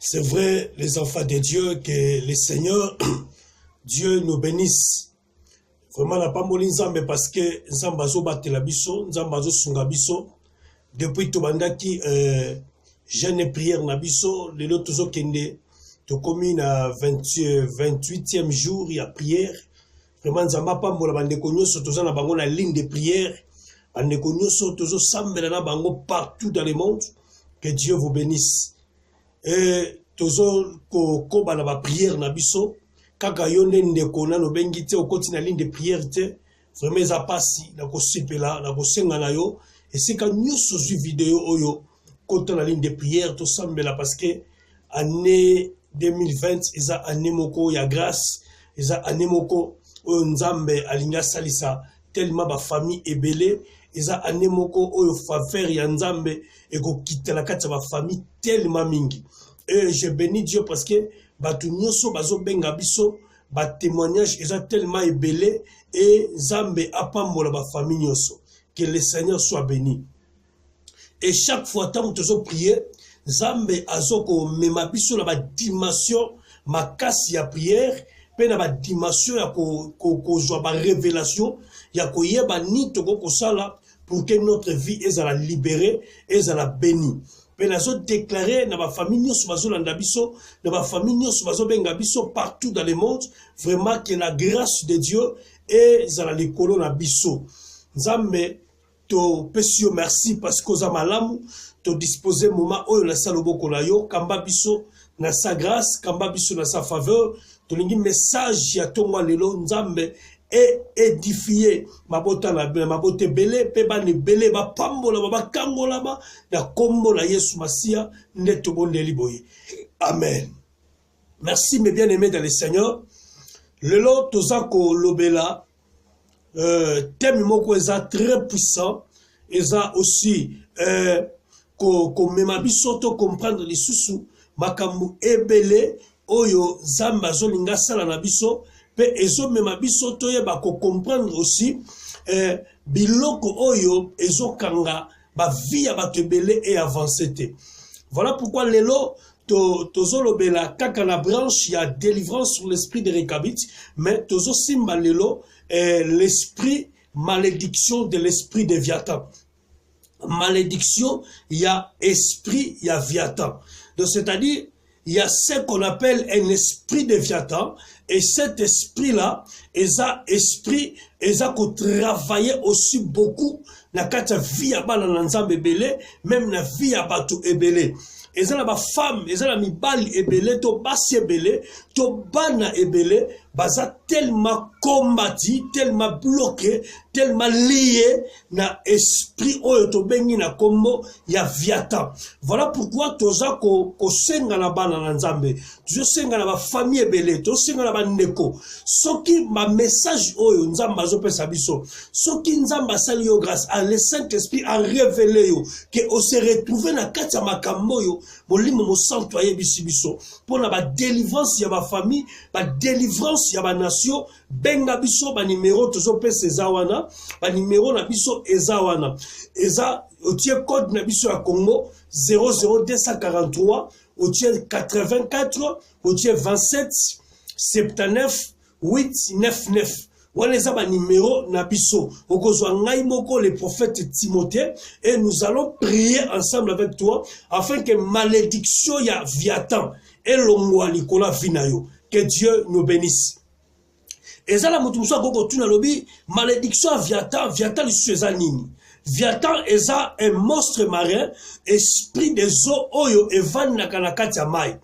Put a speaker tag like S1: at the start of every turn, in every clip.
S1: C'est vrai, les enfants de Dieu, que le Seigneur, Dieu nous bénisse. Vraiment, n'a pas moli Nzambe parce que Nzambe azo batela biso, Nzambe azo sunga biso. Depuis tobandaki jeûne prière na biso, lelo tozo kende to komi na 28e jour ya prière. Vraiment Nzamba pambola bandeko nyonso toza na bango na ligne de prière. Bandeko nyonso tozo sambela na bango partout dans le monde. Que Dieu vous bénisse. Et tozo ko ba na ba prière na biso. Kaka yonde ndeko na no bengi te okoti na ligne de prière te. Vraiment eza pasi na ko sipela na ko senga na yo. Et c'est quand nous sommes vidéo oyo kota na ligne de prière to sambela parce que année 2020 eza année moko ya grâce, eza année moko oyo Nzambe alinga salisa tellement ba famille ebele, eza année moko oyo faveur ya Nzambe eko kitela kati ba famille tellement mingi. Et je bénis Dieu parce que batu nyonso bazo benga biso ba témoignage eza tellement ebele et Nzambe apambola ba famille nyonso. Que le Seigneur soit béni. Et chaque fois tant que nous prions, Nzambe azoko mema biso na ba dimension makasi ya prière, pe na ba dimension ya ko joa ba révélation, ya ko yeba ni toko ko sala pour que notre vie ezala libérée, ezala bénie. Pe nazo déclarer na ba famille nyonso bazo landa biso, na ba famille nyonso bazo benga biso partout dans le monde, vraiment que la grâce de Dieu ezala likolo na biso. Nzambe to pesio merci parce que oza malamu to disposer moment oyo na saloboko na yo kamba biso na sa grâce kamba biso na sa faveur to lingi message ya tongwa lelo Nzambe et édifier mabota na mabote belé pe ba ne belé ba pambola ba kangola ba na kombo la Yesu Masia neto bondeli boye. Amen. Merci mes bien-aimés dans le Seigneur. Lelo tozako lobela thème moko eza très puissant, eza aussi komema biso to comprendre lisusu makambo ebele oyo Nzambe azolinga sala na biso pe ezomema biso to yeba ko comprendre aussi biloko oyo ezokanga ba vie ya bato ebele et avancer te. Voilà pourquoi lelo tozolobela kaka na branche ya délivrance sur l'esprit de Rekabit, mais tozo simba lelo l'esprit malédiction de l'esprit de Viatan. Malédiction, il y a esprit, il y a Viatan. Donc c'est-à-dire, il y a ce qu'on appelle un esprit de Viatan, et cet esprit-là, esprit, qu'on travaillait aussi beaucoup, na kata vie à bala nanzambe belé, même na vie à batou ebele. Et ça, la femme, et ça, la mibali ebele, to basi ebele, to bana ebele, baza tellement combattu, tellement bloqué, tellement lié, na esprit oyo to bengi na kombo ya Viatan. Voilà pourquoi toza ko senga na bana na nzambe, to senga na ba famille ebele, to senga na ba ndeko. Soki ma message oyo nzamba azopesa biso, soki nzamba sali yo grâce à le Saint-Esprit a révélé yo que on se retrouver na kati ya makambo yo molimo mo sanctuaire bisibiso pour na ba délivrance ya ba famille, ba délivrance ya ba nation, benga biso ba numéro tozo pesa ezawana, ba numéro na biso ezawana. Eza otie code na biso ya Congo 00243 otie 84 otie 27 79 899. Voilà les numéros nabiso. Okozwa ngai moko le prophète Timothée et nous allons prier ensemble avec toi afin que malédiction ya Viatan et longwa likola vinayo. Que Dieu nous bénisse. Et ça la mutumuswa koko tuna lobi malédiction à Viatan, Viatan lisueza nini? Viatan eza un monstre marin, esprit des eaux oyo evanda kanakati ya mai.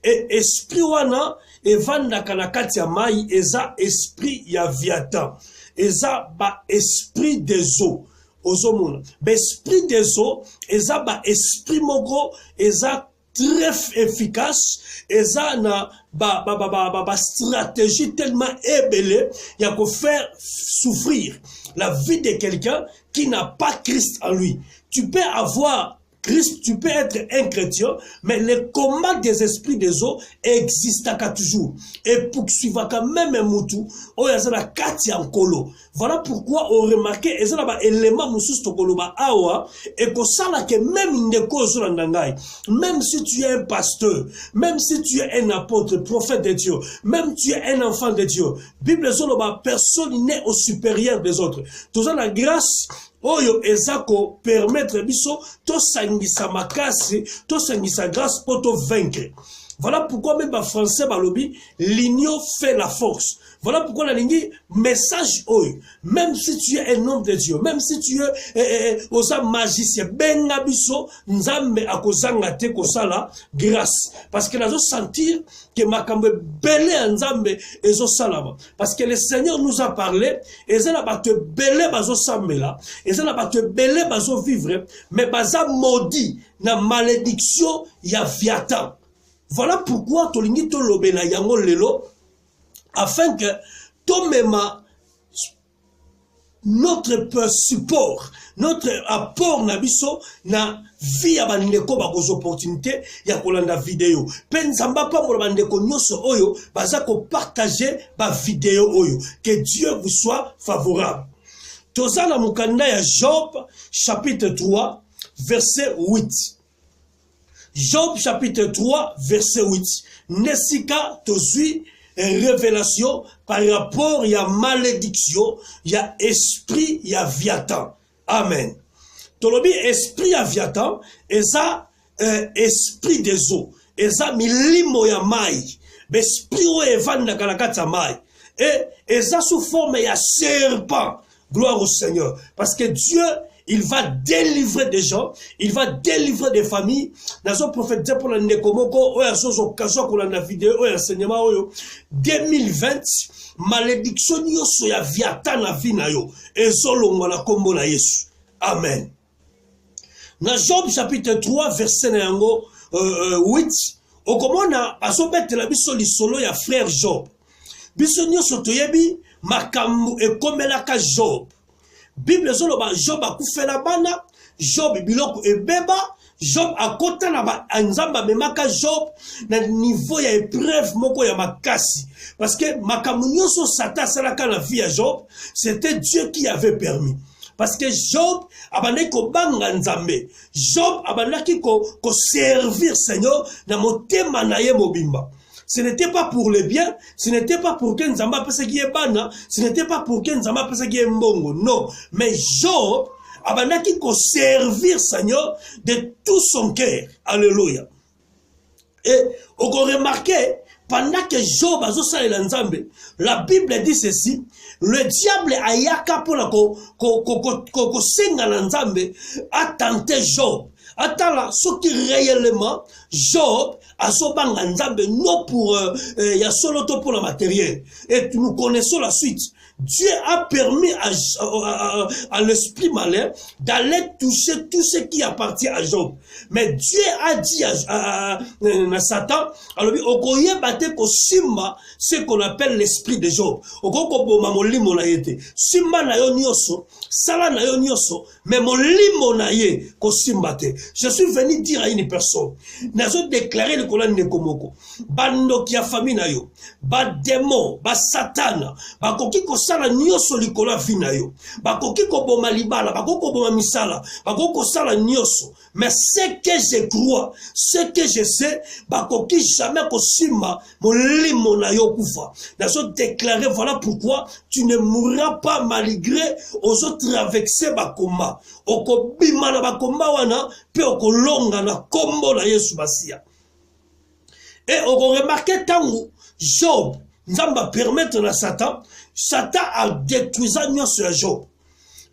S1: Et esprit wana evanda kanakati ya mai eza esprit ya Viatan. Eza ba esprit des eaux. Ozomona. Ba esprit des eaux eza ba esprit moko eza très efficace. Eza na ba stratégie tellement ébélée ya ko faire souffrir la vie de quelqu'un qui n'a pas Christ en lui. Tu peux avoir Christ, tu peux être un chrétien, mais le combat des esprits des eaux existe toujours. Et poursuivre quand même un moutou, oh, il y a la kati en colo. Voilà pourquoi on remarque, et ça là élément moussous to koloba awa, et que ça là que même une cause même si tu es un pasteur, même si tu es un apôtre, prophète de Dieu, même tu es un enfant de Dieu, Bible zoloba, personne n'est au supérieur des autres. Tout ça la grâce, oyo ezako permettre biso to sangisa makasi to sangisa grâce pour te vaincre. Voilà pourquoi même en français balobi l'union fait la force. Voilà pourquoi la ligne message oyo, même si tu es un homme de Dieu, même si tu es osa magicien benga biso nzambe akozanga te kosala grâce, parce que nazo sentir que makambo belé nzambe ezo salama, parce que le Seigneur nous a parlé et ça ba te belé bazo sambela et ça ba te belé bazo vivre, mais baza maudit na malédiction ya viatan. Voilà pourquoi tolingi to lobela yango lelo, afin que tout même notre support, notre apport nabiso na vie ya bandeko ba aux opportunités ya kolanda vidéo. Penzamba pa mo bandeko nyoso oyo baza ko partager ba vidéo oyo. Que Dieu vous soit favorable. Tozala mukanda ya Job chapitre 3 verset 8. Job chapitre 3 verset 8. Nesika tozui révélation par rapport à la malédiction, il y a esprit, il y a viatan. Amen. Tolobi esprit à viatan, et ça esprit des eaux, et ça milimo ya mai, esprit o evanda kalakata mai, et ça sous forme ya serpent. Gloire au Seigneur, parce que Dieu il va délivrer des gens, il va délivrer des familles. Dans un prophète pour la Nekomoko, occasion pour la vidéo, enseignement 2020, malédiction yo so ya viata na vie na yo, ezolongo na kombo na Yesu. Amen. Dans Job chapitre 3 verset 8, okomona azobete la biso lisolo ya frère Job. Biso nyoso toyebi makambo ekomelaka Job. Bible zoloba Job akufela bana, Job biloko ebeba, Job akota na ba nzamba memaka Job na niveau ya épreuve moko ya makasi, parce que makambo nyonso Satan salaka na vie ya Job, c'était Dieu qui avait permis. Parce que Job abandaki ko banga nzambe, Job abandaki ko servir Seigneur na motema na ye mobimba. Ce n'était pas pour le bien, ce n'était pas pour que Nzamba pese qui est bana, ce n'était pas pour que Nzamba pese qui est mbongo, non. Mais Job, abandaki ko servir Seigneur de tout son cœur. Alléluia. Et on remarqué, pendant que Job a zosa el Nzambe, la Bible dit ceci, le diable ayaka pour la ko senga Nzambe a tenté Job. Attends ce qui réellement Job a sobanga nzambe non pour ya solo to pour la matériel, et nous connaissons la suite. Dieu a permis à l'esprit malin d'aller toucher tout ce qui appartient à Job. Mais Dieu a dit à Satan, alors okoye bate ko simba ce qu'on appelle l'esprit de Job. Okoko boma molimo na yete. Simba na yo nyoso, sala na yo nyoso, mais molimo na ye ko simba te. Je suis venu dire à une personne, nazo déclarer le colonne de Komoko, bando ki a famille na yo, ba démon, ba satana, ba koki ko sala nyoso likola vina yo, ba koki ko boma libala, ba koki ko boma misala, ba koki ko sala nyoso. Mais ce que je crois, ce que je sais, ba koki jamais ko simba molimo na yo kufa. Nazo déclarer, voilà pourquoi tu ne mourras pas malgré aux autres avec ces bakoma. Oko bima na bakoma wana pe oko longa na kombo na Yesu basia. Et on remarque tango Job nzamba permettre na Satan a détruit nyonso ya Job.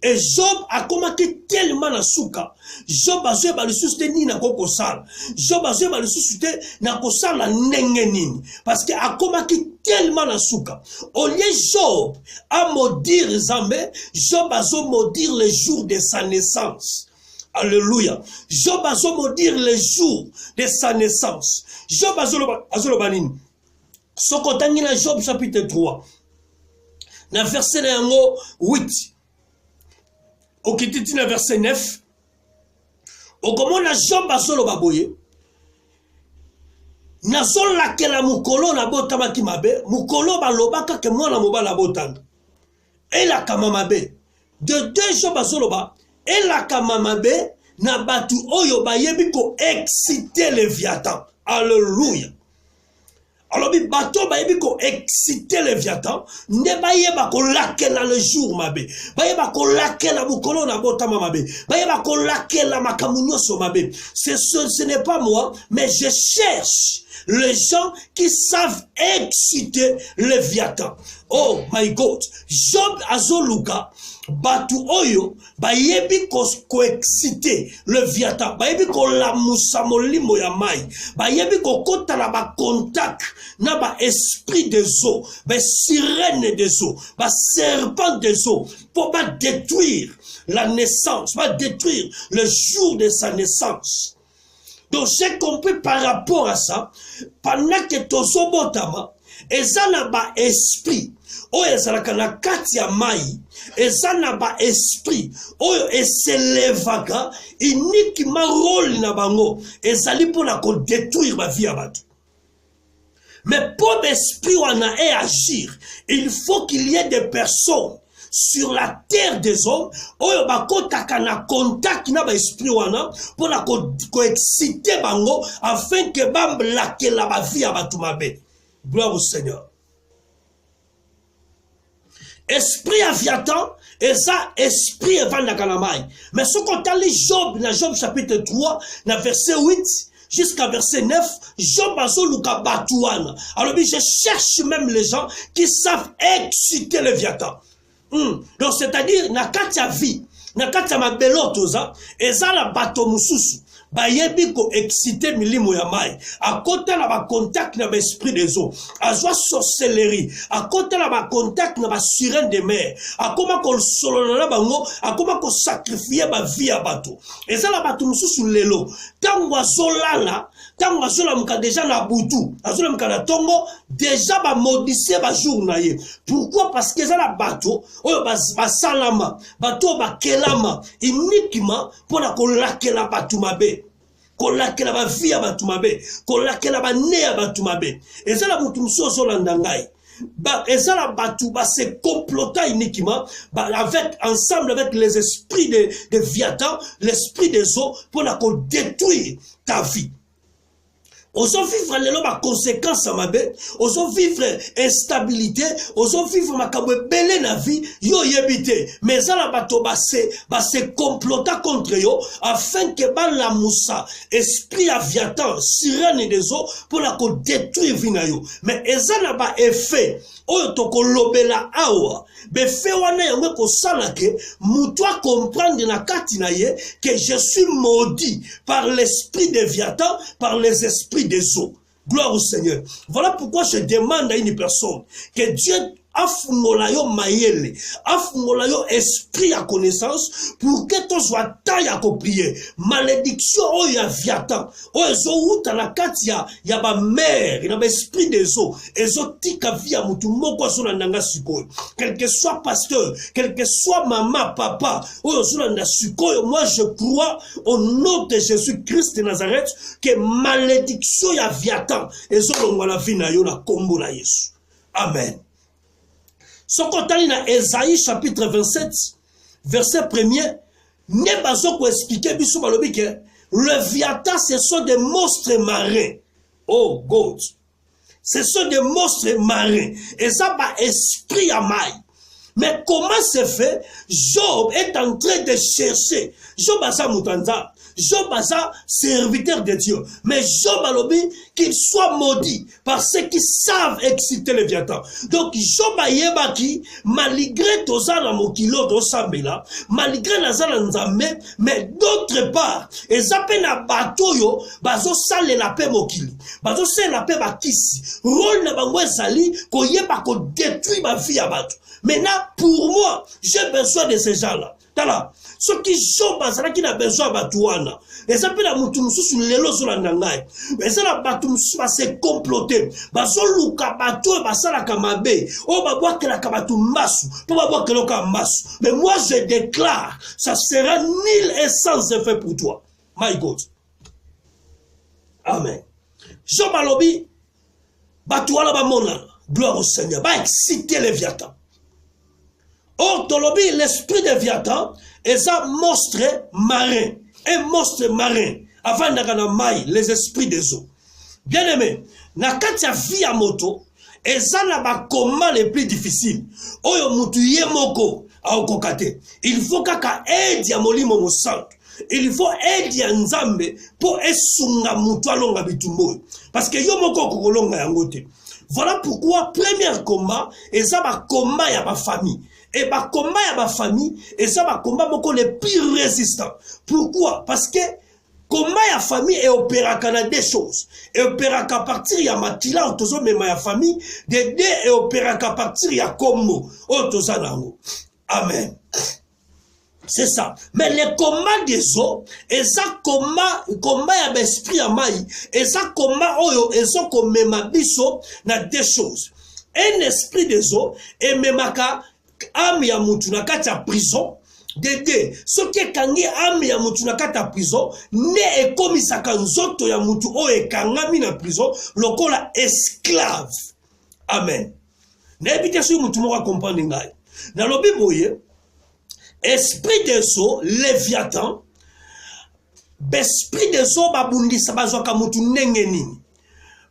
S1: Et Job a commencé tellement na suka. Job a joué le sustain na koko sala. Job a joué le sustain na kosala ndenge nini. Parce que a commencé tellement na suka. Au lieu Job a maudire Zambé, Job a maudire le jour de sa naissance. Alléluia. Job a maudire le jour de sa naissance. Job a zolobanini. Sokotangi na Job chapitre 3. Na verset 8. Okititi na verset 9. okomona Job azoloba boye nazolakela mukolo na botamaki mabe mukolo balobaka ke mwana mobala botanga elakama mabe de deux Job azoloba elakama mabe na batu oyo bayebi ko exciter Léviathan. Alléluia. Alors bi bato bayebi ko exciter Léviathan nde bayeba ko lakela le jour mabe bayeba ko lakela mukolo na botama mabe bayeba ko lakela makamunyo so mabe. Ce n'est pas moi, mais je cherche les gens qui savent exciter Léviathan. Oh my God, Job azoluka batu oyo bayebi ko exciter Léviathan, bayebi ko lamusa molimo ya mai, bayebi ko kota na ba contact na ba esprit des eaux, ba sirène des eaux, ba serpent des eaux pour pas détruire la naissance, pas détruire le jour de sa naissance. Donc j'ai compris par rapport à ça, pendant que tozo botama, eza na ba esprit, oyo ezalaka na kati ya mai, eza na ba esprit, oyo eselevaka, uniquement rôle na bango, ezali pona ko détruire ba vie ya bato. Mais pour l'esprit wana et agir, il faut qu'il y ait des personnes sur la terre des hommes, oyo bakotaka na contact na ba esprit wana pour la ko exciter bango afin que bamblake la ba vie ya batu mabe. Gloire au Seigneur. Esprit Aviatan et ça esprit evandaka na mai. Mais ce qu'on t'a li Job na Job chapitre 3 na verset 8 jusqu'à verset 9, Job azoluka batuana. Alors je cherche même les gens qui savent exciter Léviathan. Donc c'est-à-dire na kati ya vie, na kati ya mabeloto za, eza la bato mususu, bayebi ko exciter milimo ya mai, akota na ba contact na ba esprit des eaux, azwa sorcellerie, akota na ba contact na ba sirène de mer, akoma ko solona na bango, akoma ko sacrifier ba vie ya bato. Eza la bato mususu lelo, tango azolala, tango azolamuka déjà na butu, azolamuka na tongo, déjà ba modifier ba jour na ye. Pourquoi? Parce que eza la bato, oyo ba salama, bato ba kelama, uniquement pour la kolakela batu mabe. Kolakela ba vie ya batu mabe, kolakela ba ne ya batu mabe. Eza la mutu msozo landangai. Eza la batu ba se complota uniquement avec ensemble avec les esprits de Viatan, l'esprit des eaux pour la détruire ta vie. Oso vivre lelo ba conséquence à ma bête, oso vivre instabilité, oso vivre makabwe belé na vie, yo yebite, mais ça la bato ba se complota contre yo, afin que ba la moussa, esprit Aviatan, sirène des eaux, pour la ko détruire vina yo. Mais eza na ba effet, oyo toko lobela awa, be fe wana yango ko salake, mutwa comprendre na kati na ye, que je suis maudit par l'esprit de Viatan, par les esprits des eaux. Gloire au Seigneur. Voilà pourquoi je demande à une personne que Dieu afungola yo mayele, afungola yo esprit à connaissance pour que tu sois taille à prier. Malédiction oh ya Viatan, oh ezo uta na kati ya ba mère, na ba esprit des eaux, ezo tika via mutu moko so na ndanga sikoyo. Quel que soit pasteur, quel que soit maman, papa, oh so na ndanga sikoyo, moi je crois au nom de Jésus-Christ de Nazareth que malédiction ya Viatan ezo longwa na vie na yo na kombo na Yesu. Amen. Ce qu'on a dit dans Esaïe chapitre 27, verset 1er, ne bazo ko expliquer biso balobi que le Viatan ce sont des monstres marins. Oh God. Ce sont des monstres marins. Et ça va esprit à maille. Mais comment se fait? Job est en train de chercher. Job a sa moutanza. Job a sa serviteur de Dieu. Mais Job a l'obé qu'il soit maudit par ceux qui savent exciter le Léviathan. Donc Job a yebaki, malgré toza la mokilo dosambela, malgré la zala nzambe, mais d'autre part, et zape na bato yo, bazo sale la paix mokili. Bazo sale la paix bakisi. Rôle na bangwe sali, ko yeba ko détruit ma vie à bato. Maintenant, pour moi, j'ai besoin de ces gens-là. Tala, ce qui Job a qui n'a besoin de batouana. Et ça peut la moutoumsou sur les lots sur la nangaï. Mais ça la batouumsou va se comploter. Baso luka batou, basa la kamabe. Oh, ba boire que la kabatou massou. Pour ba boire que l'oka massou. Mais moi, je déclare, ça sera nul et sans effet pour toi. My God. Amen. Jean Balobi, Batouala Bamona, gloire au Seigneur, va exciter Léviathan. Or, Tolobi, l'esprit de Léviathan est un monstre marin. Un monstre marin. Avant d'agana maï, les esprits des eaux. Bien aimé, Nakatia via moto, et ça n'a pas comment les plus difficiles. Oyo mutu yemoko a okokate. Il faut kaka aide ya molimo mo santo. Il faut aider Nzambe pour esunga mutu alonga bitumbo. Parce que yomoko kokolonga yangote. Voilà pourquoi premier combat et ça va combat ya ba famille. Et bah combat ya ba famille et ça va combat moko les plus résistants. Pourquoi? Parce que combat ya famille et opéra kana des choses. Et opéra qu'à partir ya matila otozo mema ya famille de deux et opéra qu'à partir ya komo otoza nango. Amen. C'est ça. Mais les combats des eaux, et ça combat ya l'esprit ya mai, et ça combat oyo, et ça comme mema biso na des choses. Un esprit des eaux, et memaka âme ya mutu na kati ya prison, Dede, ce qui est kangi âme ya mutu na kati ya prison, ne ekomisaka nzoto ya mutu o ekangami na prison, lokola esclave. Amen. Na ebite so mutu moko comprendre ngai. Na lobi boye, esprit des eaux, Léviathan, esprit des eaux babundisa bazwaka mutu ndenge nini.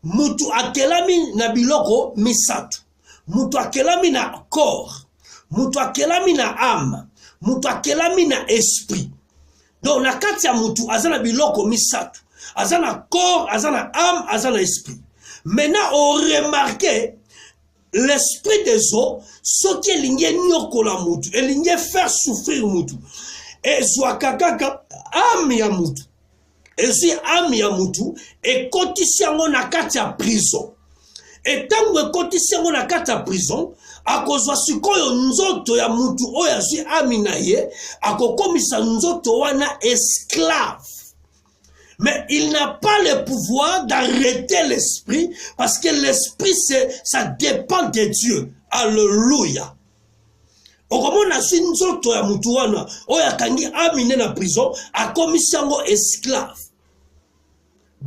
S1: Mutu akelami na biloko misatu. Mutu akelami na corps. Mutu akelami na âme. Mutu akelami na esprit. Donc na kati ya mutu azana biloko misatu. Azana corps, azana âme, azana esprit. Maintenant on remarque l'esprit des eaux, ce qui est ligné nyokola mutu, et ligné faire souffrir mutu. Et zwakakaka âme ya mutu. Et si âme ya mutu, et kotisiango na kati ya prison. Et tango kotisiango na kati ya prison, akozwa sikoyo nzoto ya mutu oya si âme na ye, akokomisa nzoto wana esclave. Mais il n'a pas le pouvoir d'arrêter l'esprit parce que l'esprit, ça dépend de Dieu. Alléluia. Okomona si nzoto ya mutu wana oya kangi amine na prison akomisiango esclave.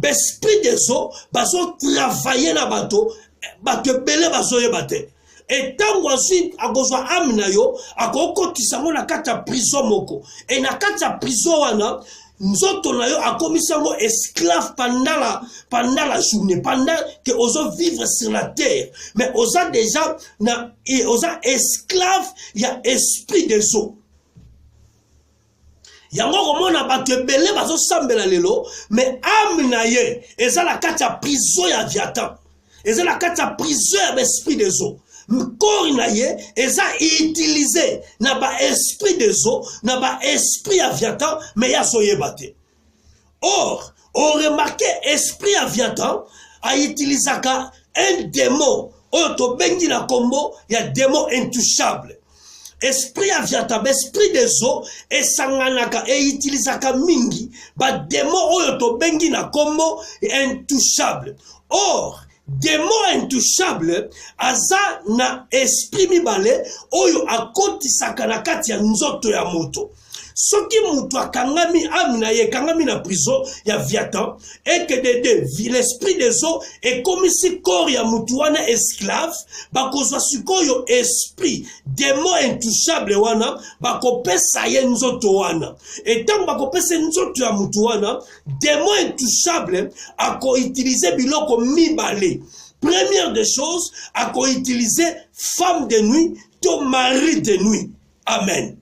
S1: L'esprit des eaux baso travailler na bato bele baso yebate. Et tant ensuite akozwa amina yo akokotisango na kati ya prison moko. Et na kati ya prison wana nzoto na yo akomisango esclave pendant la journée, pendant que oso vivre sur la terre. Mais osa déjà osa esclave ya esprit des eaux. Yango komona bato ebele bazo sambela lelo, mais âme na ye eza la kati ya prison ya Léviathan. Eza la kati ya prison ya esprit des eaux. Corps na ye eza utilisé na ba esprit des eaux, na ba esprit ya Léviathan, mais ya soyebate. Or, on remarque esprit ya Léviathan a utilisé un démon, oto bengi na kombo ya démon intouchable. Esprit ya Léviathan, esprit des eaux, et sanganaka et utilisaka mingi ba démon oto bengi na kombo intouchable. Or, démon intouchable aza na esprit mibale oyo akotisaka na kati ya nzoto ya moto. Soki mutu akangami amina ye kangami na prison ya Léviathan et que l'esprit des eaux est comme si corps ya mutu wana esclave bakozwa sikoyo esprit démon intouchable wana bakopesa ye nzoto wana. Et tant bakopesa nzoto ya mutu wana démon intouchable ako utiliser biloko mibale. Première des choses, ako utiliser femme de nuit to mari de nuit. Amen.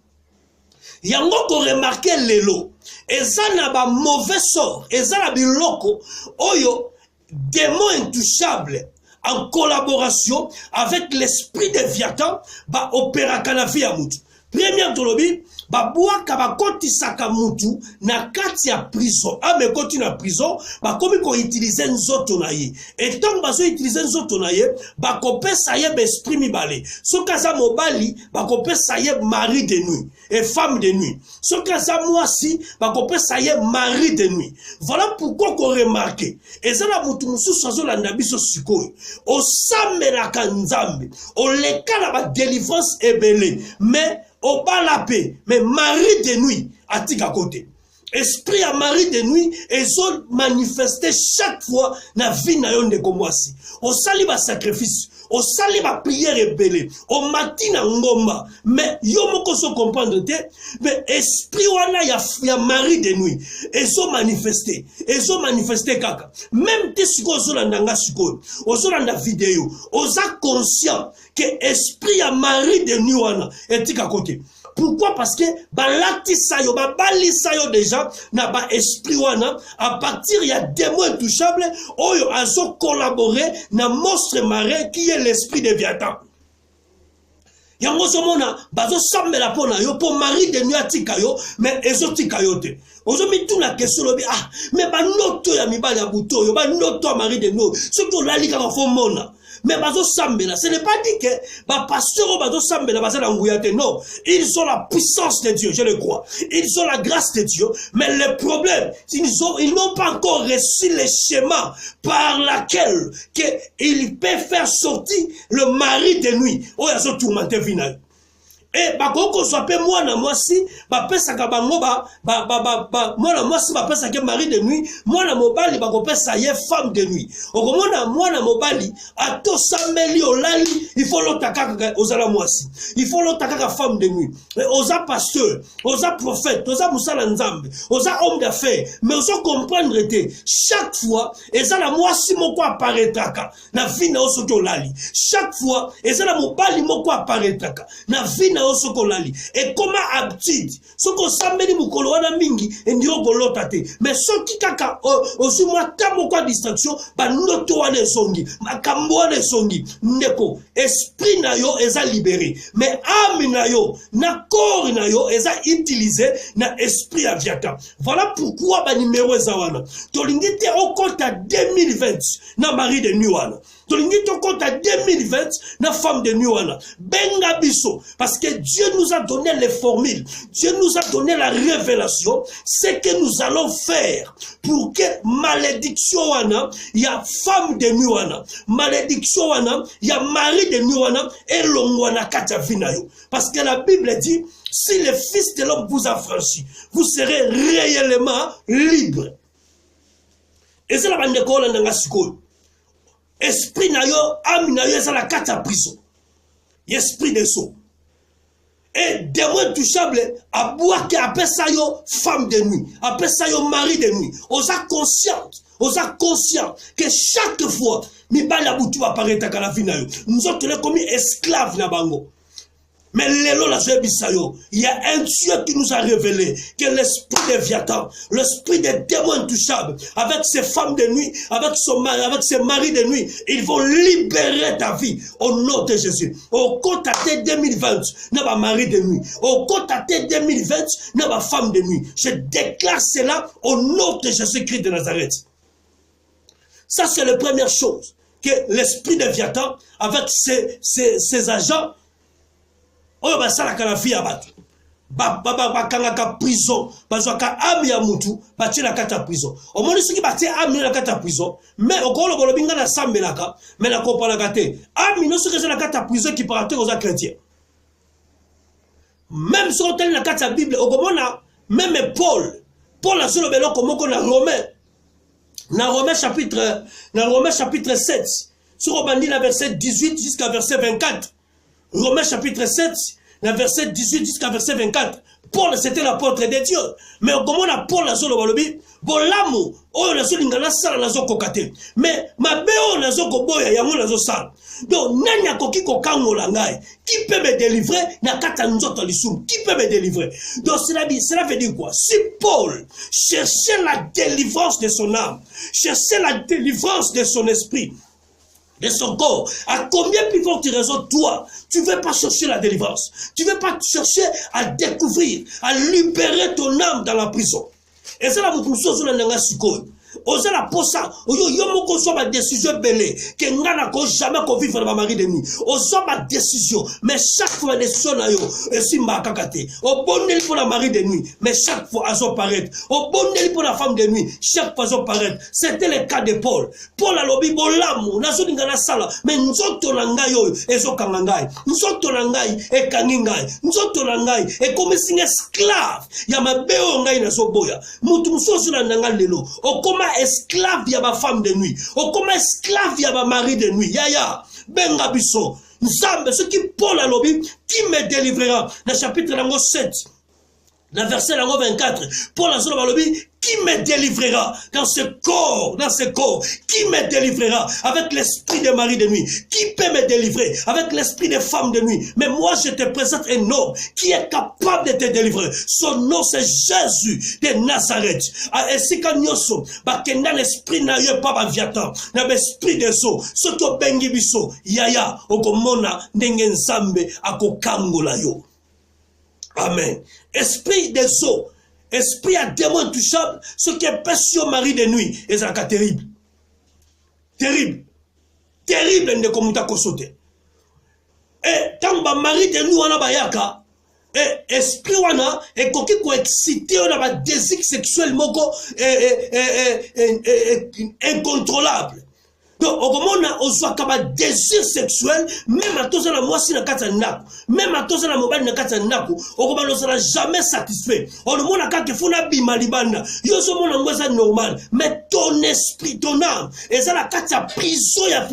S1: Yango ko remarquer lelo, eza na ba mauvais sort, eza na biloko oyo démon intouchable en collaboration avec l'esprit de Léviathan ba opéra kana vie ya mutu. Première tolobi ba boaka ba kotisaka mutu na kati ya prison. Ame koti na prison ba komi ko utiliser nzoto na ye. Et tant ba so utiliser nzoto na ye ba kopesa ye ba esprit mibale. So kaza mobali ba kopesa ye mari de nuit et femme de nuit. So kaza mwasi ba kopesa ye mari de nuit. Voilà pourquoi qu'on remarque. Et ça la mutu mususu azolanda biso sikoyo. O samelaka Nzambe. O leka na ba délivrance ebele. Mais au bas la paix, mais mari de nuit, à tika côté. esprit à mari de nuit et ont manifesté chaque fois na vie na yo ndeko mwasi osali ba sacrifice osali ba prière ebele au matin na ngomba mais yo moko so comprendre te mais esprit wana ya mari de nuit ont manifesté kaka même te siko ozolanda nga siko ozolanda vidéo oza conscient que esprit ya mari de nuit wana etika côté. Pourquoi? Parce que balati sayo, bali sayo déjà na ba esprit wana à partir il y a démon intouchable oyo azo collaborer na monstre marin qui est l'esprit de Léviathan. Yango somona bazo sambela pona yo po mari de nuit atika yo mais ezotika yo te. Ozo mitu na question lobi mais ba noto ya mibali ya buto yo ba noto mari de nuit surtout la lika ba fo mona. Mais bazo sambela, ce n'est pas dit que ba pasteur bazo sambela baza na nguyate. Non, ils ont la puissance de Dieu, je le crois. Ils ont la grâce de Dieu, mais le problème, ils n'ont pas encore reçu le schéma par laquelle que ils peuvent faire sortir le mari de nuit. Oh, ils ont tourmenté final. Et bakoko sope mwana mwasi bapesaka bango mwana mwasi bapesaka mari de nuit mwana mobali bakopesa ye femme de nuit okomona mwana mobali ato sambeli olali il faut l'otakaka ozala mwasi il faut l'otakaka femme de nuit oza pasteur oza prophète oza musala nzambe oza homme d'affaires mais ozo comprendre te chaque fois ezala mwasi moko apparaîtraka na vie na osoki olali chaque fois ezala mobali moko apparaîtraka na vie et comment habitude ce qu'on s'amène mukolo wana mingi ndio kolota te mais soki kaka osumwa tamo kwa distraction ba noto wana songi makambo wana songi ndeko esprit na yo eza libéré mais âme na yo na corps na yo eza utilisé na esprit ya Léviathan. Voilà pourquoi ba numéro eza wana tolingi te okota 2020 na mari de nuit wana tolingi te okota 2020 na femme de nuit wana benga biso parce que Dieu nous a donné les formules, Dieu nous a donné la révélation, c'est que nous allons faire pour que malédiction wana, il y a femme de nuit wana, malédiction wana, il y a mari de nuit wana, et l'ongwana kata vinayo. Parce que la Bible dit, si le Fils de l'homme vous a franchi, vous serez réellement libre. Et c'est la bande de kola nanga sikoyo. Esprit na yo, âme na yo, c'est la kata prison. Esprit de so. Et démon touchable à boire qui appelle ça yo femme de nuit, appelle ça yo mari de nuit. Osa conscient que chaque fois mi bala butu apparaît à la vie na yo. Nous autres les commis esclaves na bango. Mais l'élo la il y a un Dieu qui nous a révélé que l'esprit de Léviathan, l'esprit des démons intouchables, avec ses femmes de nuit, avec ses maris de nuit, ils vont libérer ta vie au nom de Jésus. Au compte à 2020, n'a pas mari de nuit. Au compte à 2020, n'a pas femme de nuit. Je déclare cela au nom de Jésus-Christ de Nazareth. Ça, c'est la première chose. Que l'esprit de Léviathan, avec ses agents, oyo basalaka na vie ya bato bakangaka prison bazwaka ame ya mutu batie na kati ya prison omoni soki batie ame na kati ya prison mais okoloba binga na sambelaka mais na kompanaka te ame no soki eza na kati ya prison ekipaka te oza chrétien même soki otali na kati ya bible okomona même Paul azoloba eloko moko na Romains chapitre 7 soki obandi na verset 18 jusqu'à verset 24. Romains chapitre 7, verset 18 jusqu'à verset 24. Paul, c'était l'apôtre de Dieu. Mais comment on a Paul a zolo balobi, bolamu, oyo na zoli ngana sala na zo kokate. Mais mabeo na zo koboya yango na zo sala. Donc nani akoki kokangola ngai? Qui peut me délivrer na kata nzoto lisum? Qui peut me délivrer? Donc cela veut dire quoi? Si Paul cherchait la délivrance de son âme, cherchait la délivrance de son esprit, de son corps, à combien plus forte raison toi, tu ne veux pas chercher la délivrance, tu ne veux pas chercher à découvrir, à libérer ton âme dans la prison. Et c'est là que nous sommes dans la sikoyo. oza la posa yo moko so ba décision belé que ngana ko jamais ko vivre na mari de nuit ozo ba décision mais chaque fois décision na yo esimba kakate o bonneli pour la mari de nuit mais chaque fois azo paraître o bonneli pour la femme de nuit chaque fois azo paraître. C'était le cas de Paul a lobi bolamu nazo ngana sala mais nzoto na ngai yo ezo kanga ngai nzoto na ngai e kangi ngai nzoto na ngai e comme si esclave ya mabeo ngai nazo boya mutu musoso na nanga lelo o koma esclave ya ba femme de nuit o koma esclave ya ba mari de nuit yaya benga biso nzambe ce qui Paul a lobi qui me délivrera dans chapitre 7 dans verset 24 Paul a lobi qui me délivrera dans ce corps, qui me délivrera avec l'esprit de mari de nuit, qui peut me délivrer avec l'esprit de femme de nuit. Mais moi je te présente un homme qui est capable de te délivrer. Son nom c'est Jésus de Nazareth. Et si quand nous sommes, dans l'esprit n'a eu pas viatan, dans l'esprit des eaux, ce que bengi biso, yaya, okomona, nengen zambe, akokangola yo. Amen. Esprit des eaux. Esprit à démon intouchable, ce qui est passion mari de nuit, et ça terrible. Terrible. Terrible, ne komuta kosote. Et tant que mari de nuit, on a bayaka, et esprit wana, et koki ko excité, on a ba désir sexuel moko, incontrôlable. Donc, au moment où on a un désir sexuel, même à tous la moitié de Katanaku, même à tous la mobile de Katanaku, au moment où on sera jamais satisfait. Au moment où on a fait bimalibana, yo so mon angoisse normal, mais ton esprit, ton âme, et ça la katia prison ya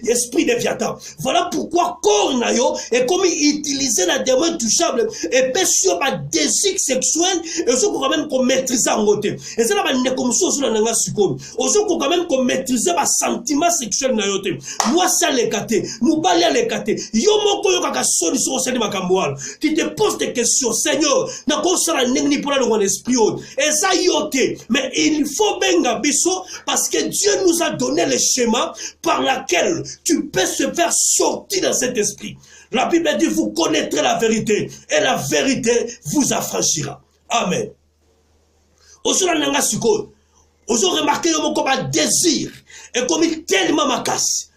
S1: esprit de viatan. Voilà pourquoi corps na yo et comme utiliser la démon intouchable et sur ma désir sexuel et ça quand même qu'on maîtriser en côté. Et ça la ne comme ça sur la nanga sukom. Aussi quand même qu'on maîtriser ma sentiment sexuel na yote moi ça les kate mubali les kate yo moko yo kaka solution au seni makamboal tu te poses des questions Seigneur na ko sala ningni pour le esprit et ça yote mais il faut benga biso parce que Dieu nous a donné le schéma par lequel tu peux se faire sortir dans cet esprit. La Bible dit vous connaîtrez la vérité et la vérité vous affranchira. Amen. Osula nanga siko ozo remarqué yo moko ba désir et comme il tellement ma casse.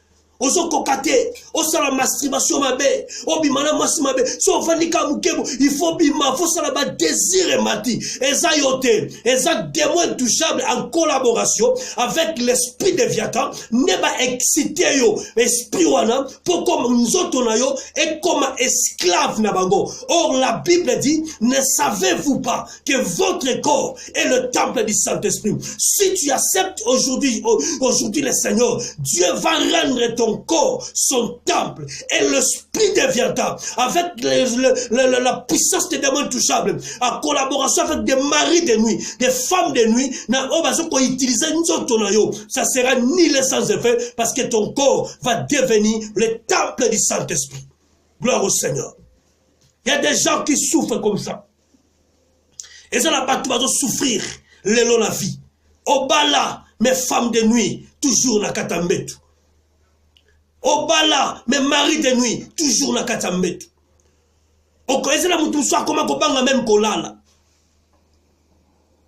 S1: Ozo kokate, ozo la masturbation mabe, obimana mwasi mabe, so vanika mukebo, il faut bima, faut ça la désir et mati. Eza yote, eza démon intouchable en collaboration avec l'esprit de Viatan, neba excité yo, esprit wana, pour comme nous autres yo, et comme esclave nabango. Or la Bible dit, ne savez-vous pas que votre corps est le temple du Saint-Esprit? Si tu acceptes aujourd'hui le Seigneur, Dieu va rendre ton corps, son temple, et l'esprit devient avec la puissance des démons intouchables, en collaboration avec des maris de nuit, des femmes de nuit, ça sera nul sans effet parce que ton corps va devenir le temple du Saint-Esprit. Gloire au Seigneur. Il y a des gens qui souffrent comme ça. Et ça n'a pas tout à souffrir le long de la vie. Au bala, mes femmes de nuit, toujours na katambetu. Au bala, mes maris de nuit, toujours na katambetu. Au koyese la mutu soit comment kobanga même kolala.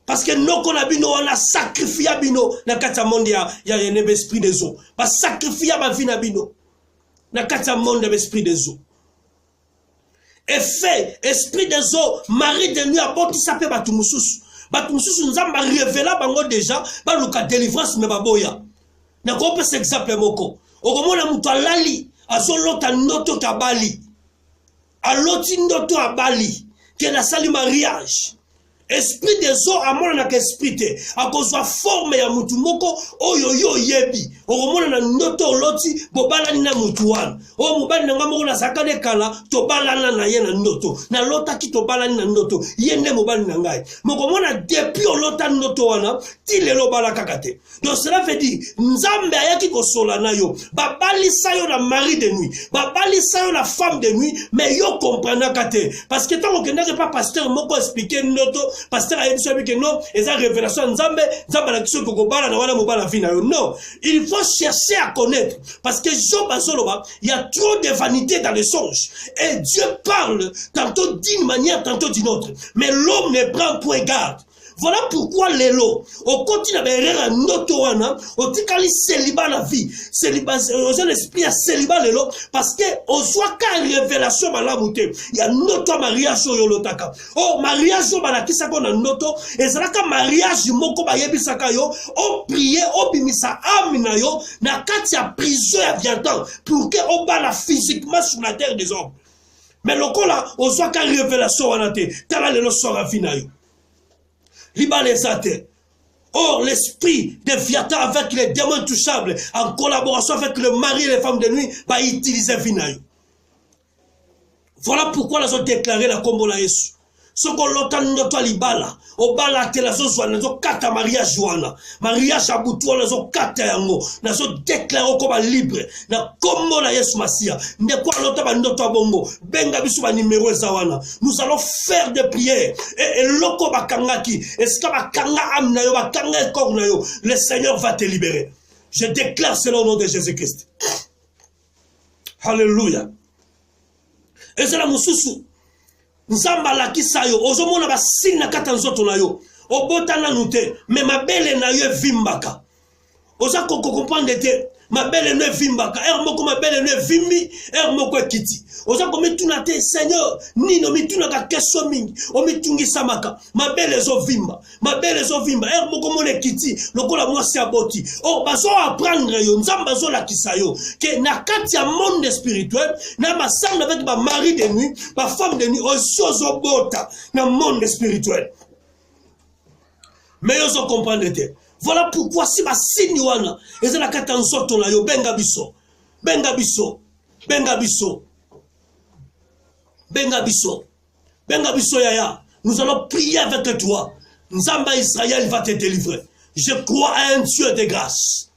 S1: Parce que nous konabino on a sacrifié bino na katamonde ya un esprit des eaux. Ba sacrifier ba vie na bino. Na katamonde esprit des eaux. Et fait esprit des eaux, mari de nuit aboti sape batu mususu. Batu mususu nzamba révéla bango déjà ba luka délivrance me baboya. Na ko pe exemple moko. Okomona mutu alali azolota noto tabali. Aloti noto abali ke na sali mariage. Esprit des eaux amona na esprit te akozwa forme ya mutu moko oyo yo yebi okomona na noto loti bobala na mutu wana o mobali na ngamoko na sakane kala to balana na ye na noto na lota ki to balana na noto yende mobali na ngai mokomona depuis olota noto wana ti lelo bala kakate. Donc cela veut dire nzambe ayaki kosola na yo babali sa yo na mari de nuit babali sa yo na femme de nuit mais yo comprendre kate parce que tant que n'a pas pasteur moko expliquer noto pasteur a dit que non, et ça révélation nzambe la question ko bala na wana mobala fina yo. Non, il faut chercher à connaître parce que Job azoloba, il y a trop de vanité dans les songes et Dieu parle tantôt d'une manière tantôt d'une autre, mais l'homme ne prend point garde. Voilà pourquoi lelo, au continent berera noto wana, au tikali célibat la vie, célibat, aux l'esprit à célibat lelo, parce que au soit qu'à révélation malabouté, il y a noto mariage sur yolotaka. Oh, mariage au balakisa qu'on a noto, et c'est là qu'un mariage moko ba yebisaka yo, au prier, au bimisa amina yo, na kati ya prison ya viantan, pour que on bala physiquement sur la terre des hommes. Mais le coup là, au soit qu'à révélation wanate, tala lelo sora fina yo. Or, l'esprit de Viatan avec les démons intouchables, en collaboration avec le mari et les femmes de nuit, va utiliser Vinayo. Voilà pourquoi nous avons déclaré la combo la Yesu. Ce qu'on l'entend notre libala, au bala te la zozwa, nous avons quatre mariage joana, mariage à boutou, nous avons quatre yango, nous avons déclaré comme libre, na combo la Yesu Masia, ne quoi l'entend notre bongo, benga bisu ba numéro zawana. Nous allons faire des prières, et loko bakangaki, et ce bakanga amna yo, bakanga korna yo, le Seigneur va te libérer. Je déclare cela au nom de Jésus-Christ. Alléluia. Et c'est la moussoussou. Nzamba la kisayo, ozomona ba sina kata nzoto na yo. Obotana nute, mais ma belle na yo vimbaka. Oza koko comprendre te, ma belle ne vimbaka. Moko ma belle ne vimbi, moko kiti. Oza komi tunate, Seigneur, nino mi tunaka keso mingi, omi tungi samaka. Ma belle zo vimba, ma belle zo vimba. Moko mone kiti, lokola mwasi aboti. Oh, bazo apprendre yo, nzamba zo la kisayo. Que na kati ya monde spirituel, na masamble avec ma mari de nuit, ma femme de nuit, aussi ozo bota, na monde spirituel. Mais ozo comprendre te. Voilà pourquoi si ma signoana, et c'est la katansoto na yo, benga biso, benga biso, benga biso, benga biso, benga biso yaya. Nous allons prier avec toi. Nzamba Israël va te délivrer. Je crois à un Dieu de grâce.